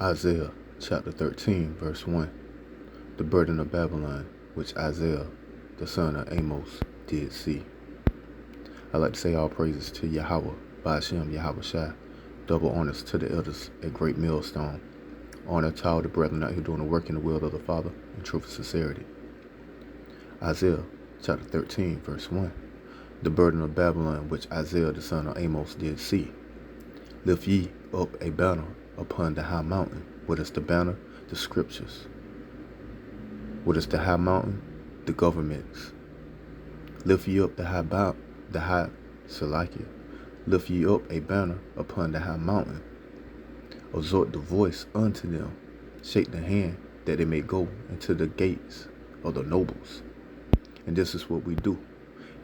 Isaiah chapter 13, verse 1. The burden of Babylon, which Isaiah, the son of Amos, did see. I like to say all praises to Yahweh, Ba'ashem Yahweh Shai. Double honors to the elders at Great Millstone. Honor to all the brethren out here doing the work in the will of the Father in truth and sincerity. Isaiah chapter 13, verse 1. The burden of Babylon, which Isaiah, the son of Amos, did see. Lift ye up a banner upon the high mountain. What is the banner? The scriptures. What is the high mountain? The governments. Lift ye up Lift ye up a banner upon the high mountain. Exhort the voice unto them. Shake the hand that they may go into the gates of the nobles. And this is what we do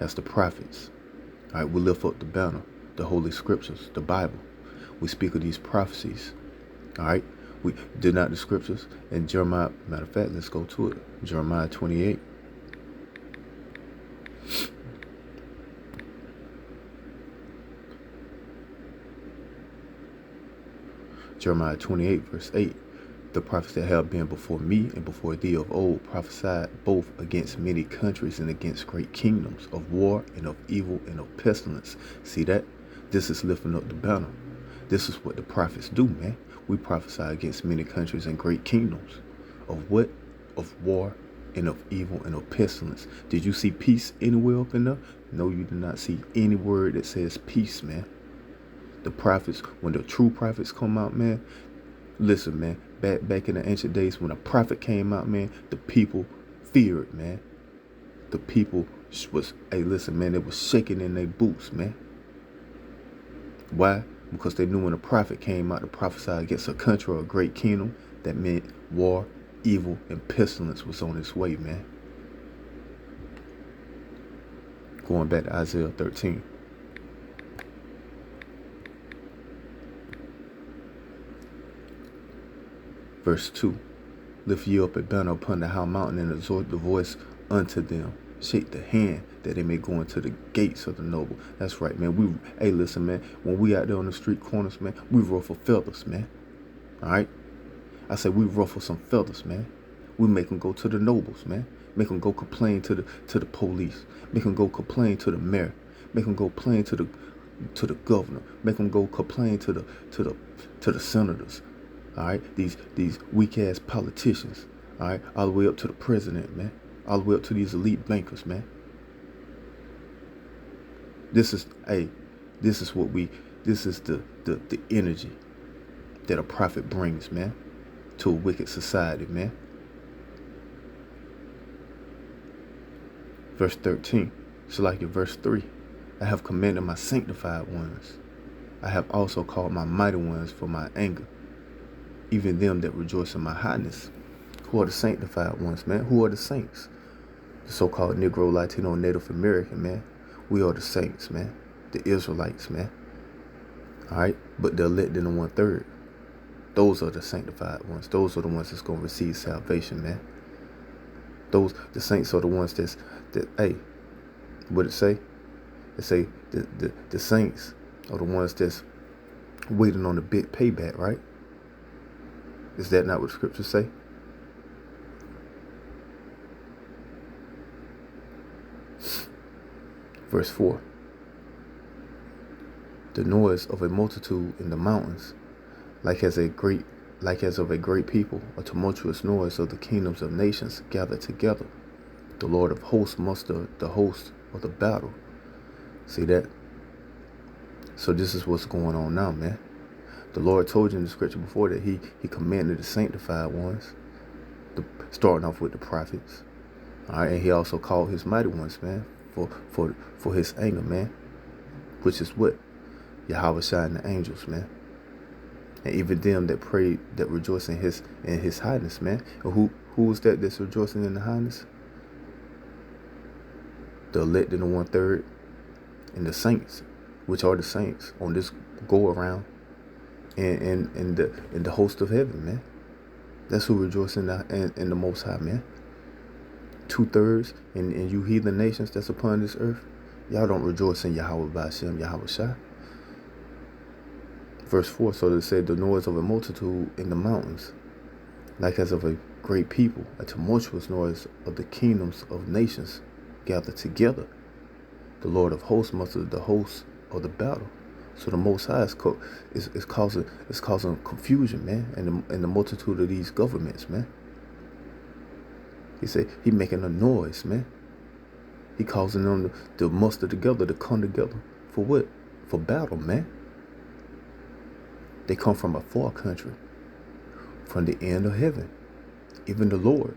as the prophets. All right, we lift up the banner, the holy scriptures, the Bible. We speak of these prophecies. All right, we did not the scriptures in Jeremiah. Matter of fact, let's go to it. Jeremiah 28. Jeremiah 28, verse 8. The prophets that have been before me and before thee of old prophesied both against many countries and against great kingdoms, of war and of evil and of pestilence. See that? This is lifting up the banner. This is what the prophets do, man. We prophesy against many countries and great kingdoms. Of what? Of war and of evil and of pestilence. Did you see peace anywhere up in there? No, you did not see any word that says peace, man. The prophets, when the true prophets come out, man, listen, man, back in the ancient days when a prophet came out, man, the people feared, man. The people was, hey, listen, man, they was shaking in their boots, man. Why? Because they knew when a prophet came out to prophesy against a country or a great kingdom, that meant war, evil, and pestilence was on its way, man. Going back to Isaiah 13. Verse 2. Lift ye up a banner upon the high mountain and exhort the voice unto them. Shake the hand that they may go into the gates of the noble. That's right, man. Hey, listen, man. When we out there on the street corners, man, we ruffle feathers, man. All right? I say we ruffle some feathers, man. We make them go to the nobles, man. Make them go complain to the police. Make them go complain to the mayor. Make them go complain to the governor. Make them go complain to the senators. All right, these weak ass politicians. All right, all the way up to the president, man. All the way up to these elite bankers, man. This is the energy that a prophet brings, man, to a wicked society, man. Verse 13, it's like in verse 3. I have commanded my sanctified ones. I have also called my mighty ones for my anger. Even them that rejoice in my highness. Who are the sanctified ones, man? Who are the saints? The so-called Negro, Latino, Native American, man. We are the saints, man. The Israelites, man. All right? But the elect in the 1/3. Those are the sanctified ones. Those are the ones that's going to receive salvation, man. The saints are the ones that hey, what it say? It say the saints are the ones that's waiting on the big payback, right? Is that not what the scriptures say? Verse 4. The noise of a multitude in the mountains, like as of a great people, a tumultuous noise of the kingdoms of nations gathered together. The Lord of hosts muster the host of the battle. See that? So this is what's going on now, man. The Lord told you in the scripture before that he commanded the sanctified ones, starting off with the prophets. All right, and he also called his mighty ones, man, for his anger, man, which is what? Yahweh Shai and the angels, man. And even them that pray, that rejoice in his highness, man. And who is that that's rejoicing in the highness? The elect in the 1/3 and the saints, which are the saints on this go around. And the host of heaven, man. That's who rejoice in the Most High, man. 2/3 and you heathen nations that's upon this earth, y'all don't rejoice in Yahweh Ba'ashem Yahweh Shai. Verse 4, so they said, the noise of a multitude in the mountains, like as of a great people, a tumultuous noise of the kingdoms of nations gathered together. The Lord of hosts mustered the hosts of the battle. So the Most High is causing confusion, man, and the multitude of these governments, man. He said he making a noise, man. He causing them to muster together, to come together. For what? For battle, man. They come from a far country, from the end of heaven, even the Lord,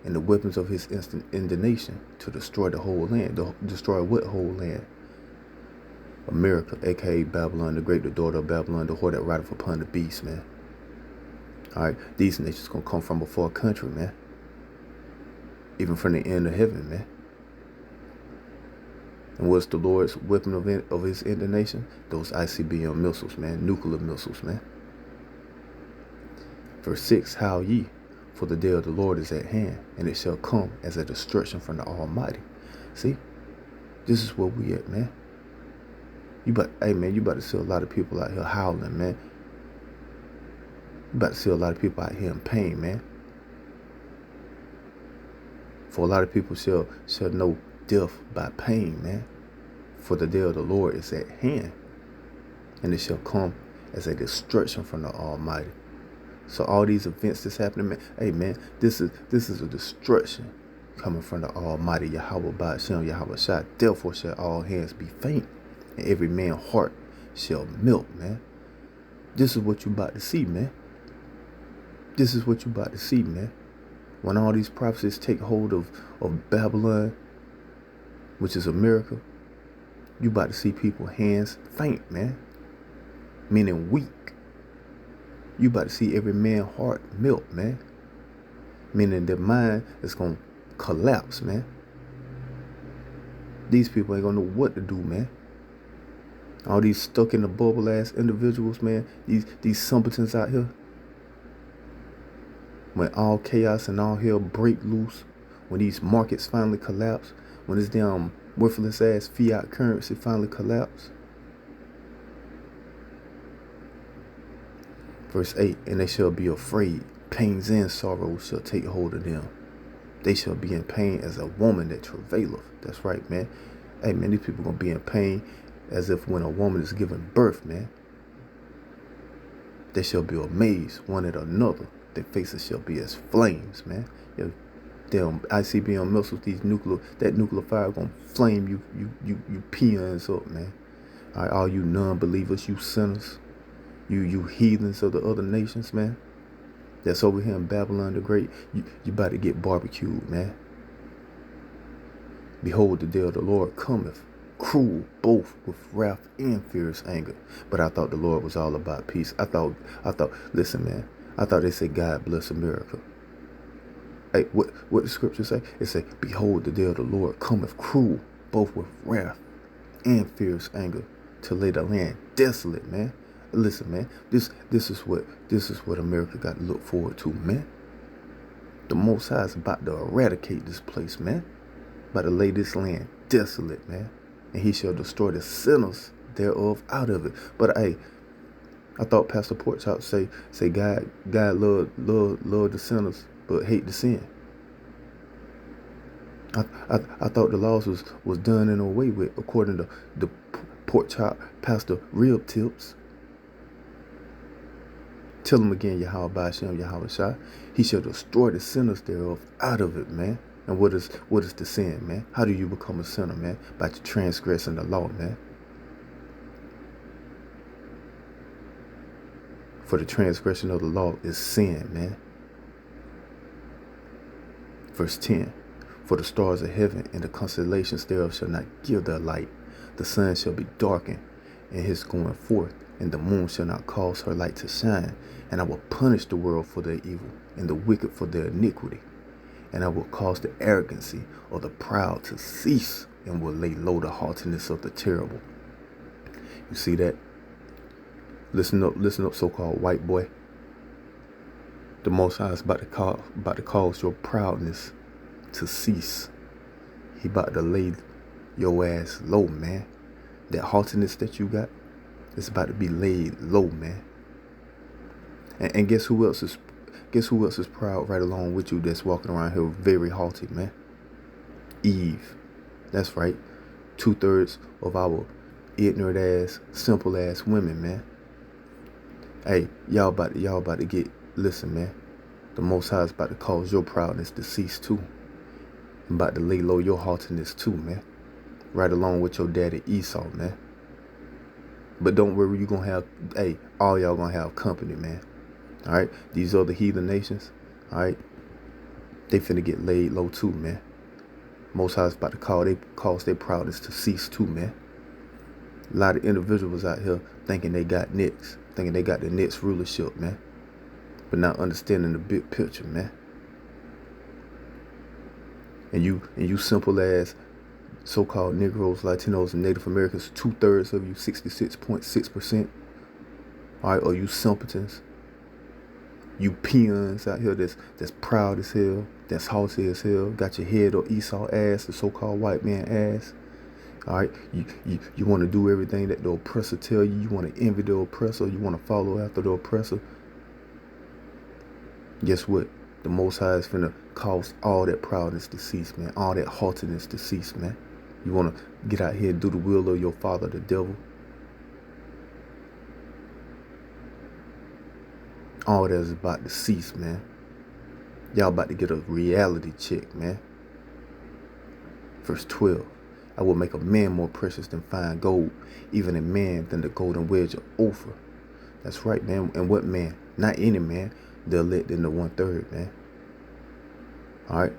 and the weapons of his instant indignation to destroy the whole land. To destroy what whole land? America, aka Babylon the Great, the daughter of Babylon, the whore that rideth upon the beast, man. Alright, these nations gonna come from a far country, man. Even from the end of heaven, man. And what's the Lord's weapon of his indignation? Those ICBM missiles, man. Nuclear missiles, man. Verse 6, howl ye, for the day of the Lord is at hand, and it shall come as a destruction from the Almighty. See? This is where we at, man. Hey, man, you about to see a lot of people out here howling, man. You about to see a lot of people out here in pain, man. For a lot of people shall know death by pain, man. For the day of the Lord is at hand, and it shall come as a destruction from the Almighty. So all these events that's happening, man, hey, man, this is a destruction coming from the Almighty, Yahweh Ba'ashem, Yahweh Shai. Therefore shall all hands be faint, and every man's heart shall melt, man. This is what you about to see, man. This is what you about to see, man. When all these prophecies take hold of Babylon, which is America, you about to see people's hands faint, man. Meaning weak. You about to see every man's heart melt, man. Meaning their mind is going to collapse, man. These people ain't going to know what to do, man. All these stuck in the bubble ass individuals, man. These simpletons out here. When all chaos and all hell break loose, when these markets finally collapse, when this damn worthless ass fiat currency finally collapse. Verse 8, and they shall be afraid. Pains and sorrows shall take hold of them. They shall be in pain as a woman that travaileth. That's right, man. Hey, man, these people gonna be in pain as if when a woman is giving birth, man. They shall be amazed one at another. Their faces shall be as flames, man. Them ICBM missiles, that nuclear fire gonna flame you peons up, man. All right, all you non-believers, you sinners, you heathens of the other nations, man. That's over here in Babylon the Great. You about to get barbecued, man. Behold, the day of the Lord cometh, cruel, both with wrath and fierce anger. But I thought the Lord was all about peace. I thought, listen, man. I thought they said, God bless America. Hey, what the scripture say? It say, behold, the day of the Lord cometh cruel, both with wrath and fierce anger, to lay the land desolate, man. Listen, man, this is what America got to look forward to, man. The Most High is about to eradicate this place, man. About to lay this land desolate, man. And he shall destroy the sinners thereof out of it. But hey, I thought Pastor Porchop say God love the sinners but hate the sin. I thought the laws was done and away with according to the Porchop Pastor Rib Tips. Tell him again, Yahweh Ba'ashem, Yahweh Shai. He shall destroy the sinners thereof out of it, man. And what is the sin, man? How do you become a sinner, man? By transgressing the law, man. For the transgression of the law is sin, man. Verse 10. For the stars of heaven and the constellations thereof shall not give their light. The sun shall be darkened in his going forth, and the moon shall not cause her light to shine. And I will punish the world for their evil, and the wicked for their iniquity. And I will cause the arrogancy of the proud to cease, and will lay low the haughtiness of the terrible. You see that? Listen up, so-called white boy. The Most High is about to cause your proudness to cease. He about to lay your ass low, man. That haughtiness that you got, It's about to be laid low, man. And guess who else is proud right along with you that's walking around here very haughty, man? Eve. That's right. 2/3 of our ignorant ass, simple ass women, man. Hey, y'all about to get, listen, man. The Most High is about to cause your proudness to cease too. I'm about to lay low your haughtiness too, man. Right along with your daddy Esau, man. But don't worry, you gonna have, all y'all gonna have company, man. All right, these other heathen nations, all right, they finna get laid low too, man. Most High is about to cause their proudness to cease too, man. A lot of individuals out here thinking they got the next rulership, man, but not understanding the big picture, man. And you simple ass so-called Negroes, Latinos, and Native Americans, 2/3 of you, 66.6%, all right, or you simpletons, you peons out here that's proud as hell, that's haughty as hell, got your head on Esau ass, the so-called white man ass. All right, you want to do everything that the oppressor tell you. You want to envy the oppressor. You want to follow after the oppressor. Guess what? The Most High is finna cause all that proudness to cease, man. All that haughtiness to cease, man. You want to get out here and do the will of your father, the devil. All that is about to cease, man. Y'all about to get a reality check, man. Verse 12. I will make a man more precious than fine gold, even a man than the golden wedge of Ophir. That's right, man. And what man? Not any man. The elect in the 1/3, man. All right.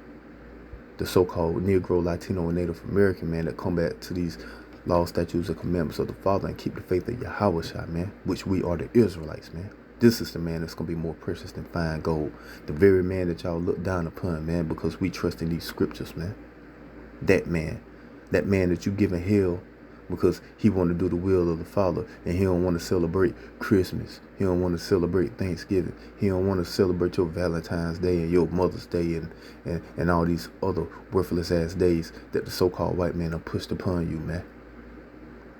The so-called Negro, Latino, and Native American, man, that come back to these laws, statutes, and commandments of the Father and keep the faith of Yahweh, man, which we are the Israelites, man. This is the man that's going to be more precious than fine gold. The very man that y'all look down upon, man, because we trust in these scriptures, man. That man that you giving hell because he want to do the will of the Father, and he don't want to celebrate Christmas. He don't want to celebrate Thanksgiving. He don't want to celebrate your Valentine's Day and your Mother's Day and all these other worthless ass days that the so-called white man are pushed upon you, man.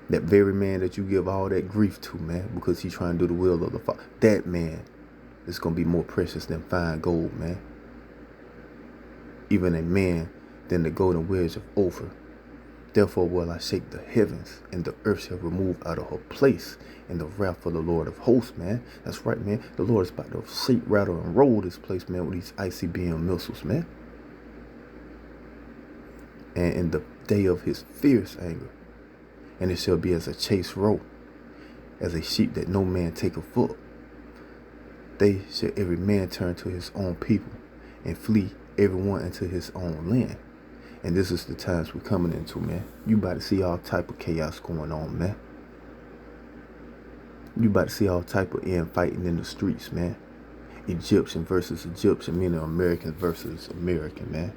That very man that you give all that grief to, man, because he's trying to do the will of the Father. That man is going to be more precious than fine gold, man. Even a man than the golden wedge of Ophir. Therefore will I shake the heavens, and the earth shall remove out of her place in the wrath of the Lord of hosts, man. That's right, man. The Lord is about to shake, rattle, and roll this place, man, with these ICBM missiles, man. And in the day of his fierce anger, and it shall be as a chase roe, as a sheep that no man taketh foot. They shall every man turn to his own people, and flee every one into his own land. And this is the times we're coming into, man. You about to see all type of chaos going on, man. You about to see all type of infighting in the streets, man. Egyptian versus Egyptian, meaning American versus American, man.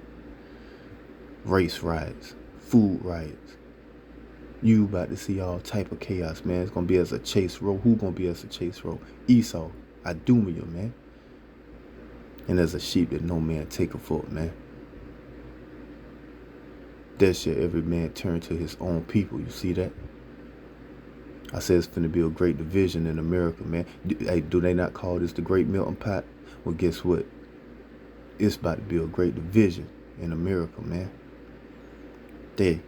Race riots, food riots. You about to see all type of chaos, man. It's gonna be as a chase row. Who gonna be as a chase row? Esau, Idumea, man. And as a sheep that no man take a foot, man. There shall every man turn to his own people. You see that? I said it's finna be a great division in America, man. Do they not call this the Great Melting Pot? Well, guess what? It's about to be a great division in America, man. They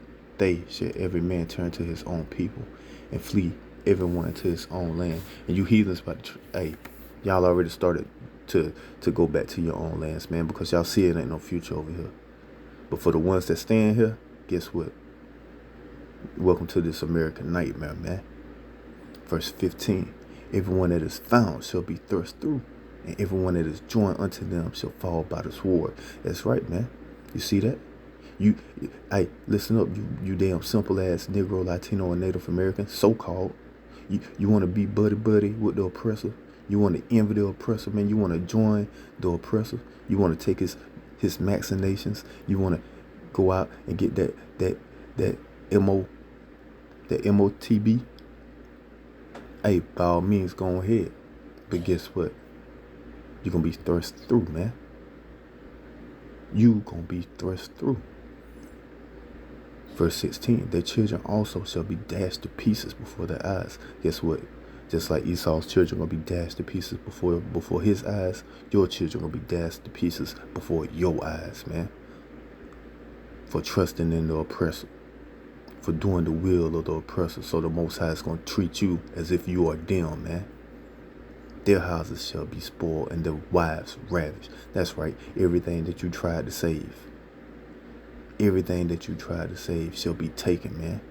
shall every man turn to his own people and flee everyone into his own land. And you heathens about to, y'all already started to go back to your own lands, man, because y'all see it ain't no future over here. But for the ones that stand here, guess what? Welcome to this American nightmare, man. Verse 15. Everyone that is found shall be thrust through, and everyone that is joined unto them shall fall by the sword. That's right, man. You see that? Listen up, you damn simple ass Negro, Latino, and Native American, so-called. You want to be buddy with the oppressor. You want to envy the oppressor, man. You want to join the oppressor. You want to take his machinations. You want to go out and get that MOTB. By all means, go ahead. But guess what? You're gonna be thrust through, man. You gonna be thrust through. Verse 16, their children also shall be dashed to pieces before their eyes. Guess what? Just like Esau's children gonna be dashed to pieces before his eyes, your children gonna be dashed to pieces before your eyes, man. For trusting in the oppressor, for doing the will of the oppressor. So the Most High is gonna treat you as if you are them, man. Their houses shall be spoiled and their wives ravished. That's right. Everything that you tried to save, everything that you tried to save shall be taken, man.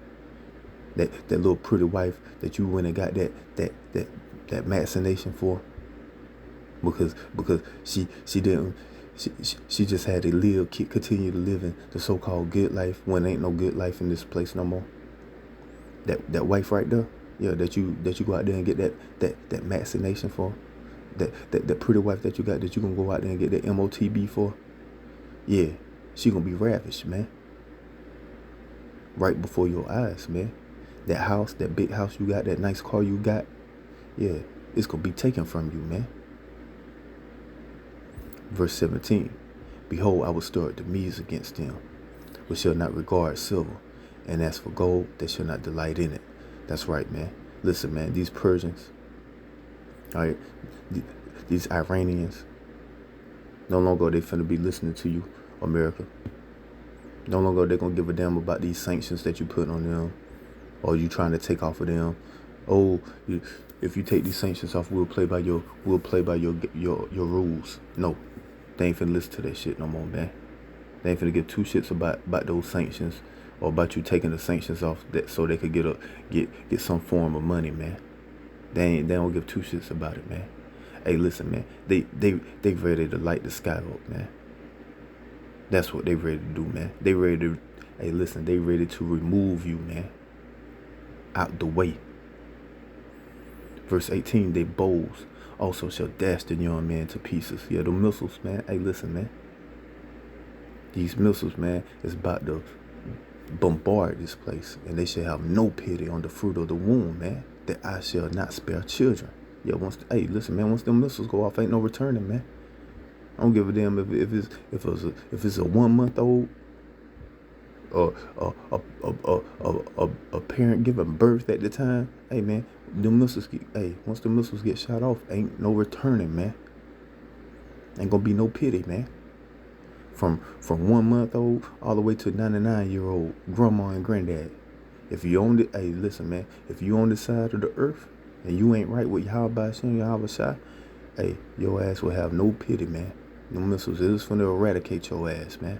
That little pretty wife that you went and got that vaccination for, because she didn't, she just had to continue to live in the so-called good life when ain't no good life in this place no more. That wife right there, yeah, that you go out there and get that vaccination for, that pretty wife that you got, that you gonna go out there and get that MOTB for, yeah, she gonna be ravished, man. Right before your eyes, man. That house, that big house you got, that nice car you got, yeah, it's gonna be taken from you, man. Verse 17, behold, I will stir up the Medes against them, which shall not regard silver, and as for gold, they shall not delight in it. That's right, man. Listen, man, these Persians, all right, these Iranians, no longer they finna be listening to you, America. No longer they gonna give a damn about these sanctions that you put on them, or you trying to take off of them. Oh, if you take these sanctions off, we'll play by your rules. No, they ain't finna listen to that shit no more, man. They ain't finna give two shits about those sanctions, or about you taking the sanctions off that so they could get some form of money, man. They don't give two shits about it, man. Hey, listen, man. They ready to light the sky up, man. That's what they ready to do, man. They ready to, hey, listen, they ready to remove you, man, out the way. Verse 18, they bows also shall dash the young man to pieces. Yeah, the missiles, man. Hey, listen, man. These missiles, man, is about to bombard this place, and they shall have no pity on the fruit of the womb, man, that I shall not spare children. Yeah, hey, listen, man, once them missiles go off, ain't no returning, man. I don't give a damn if it's a 1 month old, or a parent giving birth at the time. Hey, man, once the missiles get shot off, ain't no returning, man. Ain't gonna be no pity, man. From 1 month old all the way to 99-year-old grandma and granddad. If you on hey, listen, man, if you on the side of the earth and you ain't right with Yahweh Shem, Yahweh Shai, hey, your ass will have no pity, man. No missiles is finna eradicate your ass, man.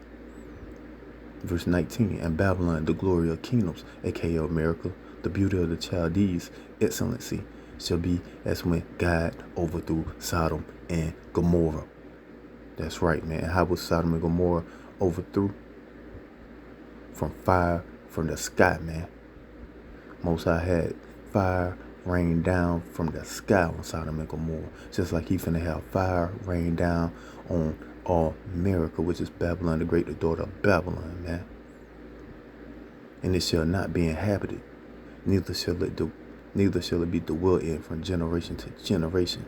Verse 19, and Babylon, the glory of kingdoms, aka America, the beauty of the Chaldees, excellency, shall be as when God overthrew Sodom and Gomorrah. That's right, man. How was Sodom and Gomorrah overthrew? From fire from the sky, man. Most High had fire rain down from the sky on Sodom and Gomorrah. Just like he finna have fire rain down on all America, which is Babylon the Great, the daughter of Babylon, man. And it shall not be inhabited, neither shall it be dwelt in from generation to generation.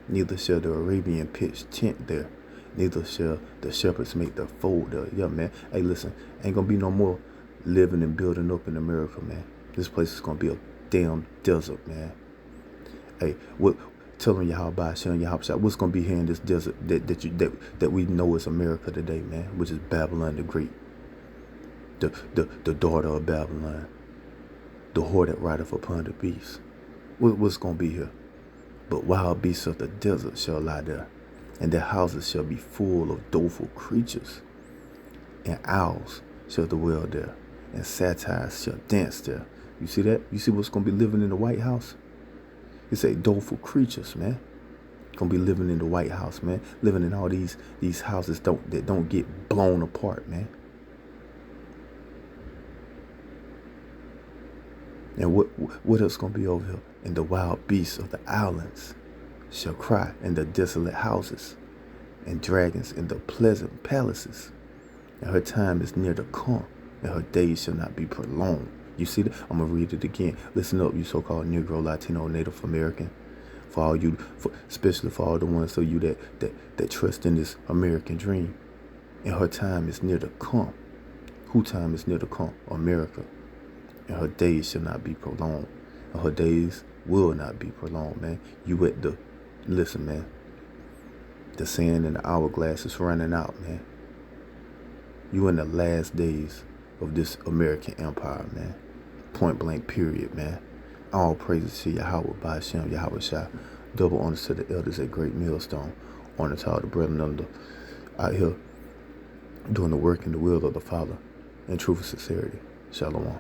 Neither shall the Arabian pitch tent there, neither shall the shepherds make their fold there. Yeah, man. Hey, listen, ain't gonna be no more living and building up in America, man. This place is gonna be a damn desert, man. Hey, telling Yahweh Shem, Yahweh Shai, what's gonna be here in this desert that we know is America today, man, which is Babylon the Great, the daughter of Babylon, the whore that rideth upon the beast. What's gonna be here? But wild beasts of the desert shall lie there, and their houses shall be full of doleful creatures, and owls shall dwell there, and satyrs shall dance there. You see that? You see what's gonna be living in the White House? It say doleful creatures, man. Gonna be living in the White House, man. Living in all these houses that don't get blown apart, man. And what else gonna be over here? And the wild beasts of the islands shall cry in the desolate houses, and dragons in the pleasant palaces. And her time is near to come, and her days shall not be prolonged. You see that? I'm going to read it again. Listen up, you so-called Negro, Latino, Native American. For all you, especially for all the ones of you that trust in this American dream. And her time is near to come. Who time is near to come? America. And her days shall not be prolonged. And her days will not be prolonged, man. Listen, man. The sand in the hourglass is running out, man. You in the last days of this American empire, man. Point blank, period, man. All praises to Yahweh, Ba'ashem, Yahweh Shai. Double honors to the elders at Great Millstone. Honor to all the brethren out here doing the work in the will of the Father in truth and sincerity. Shalom.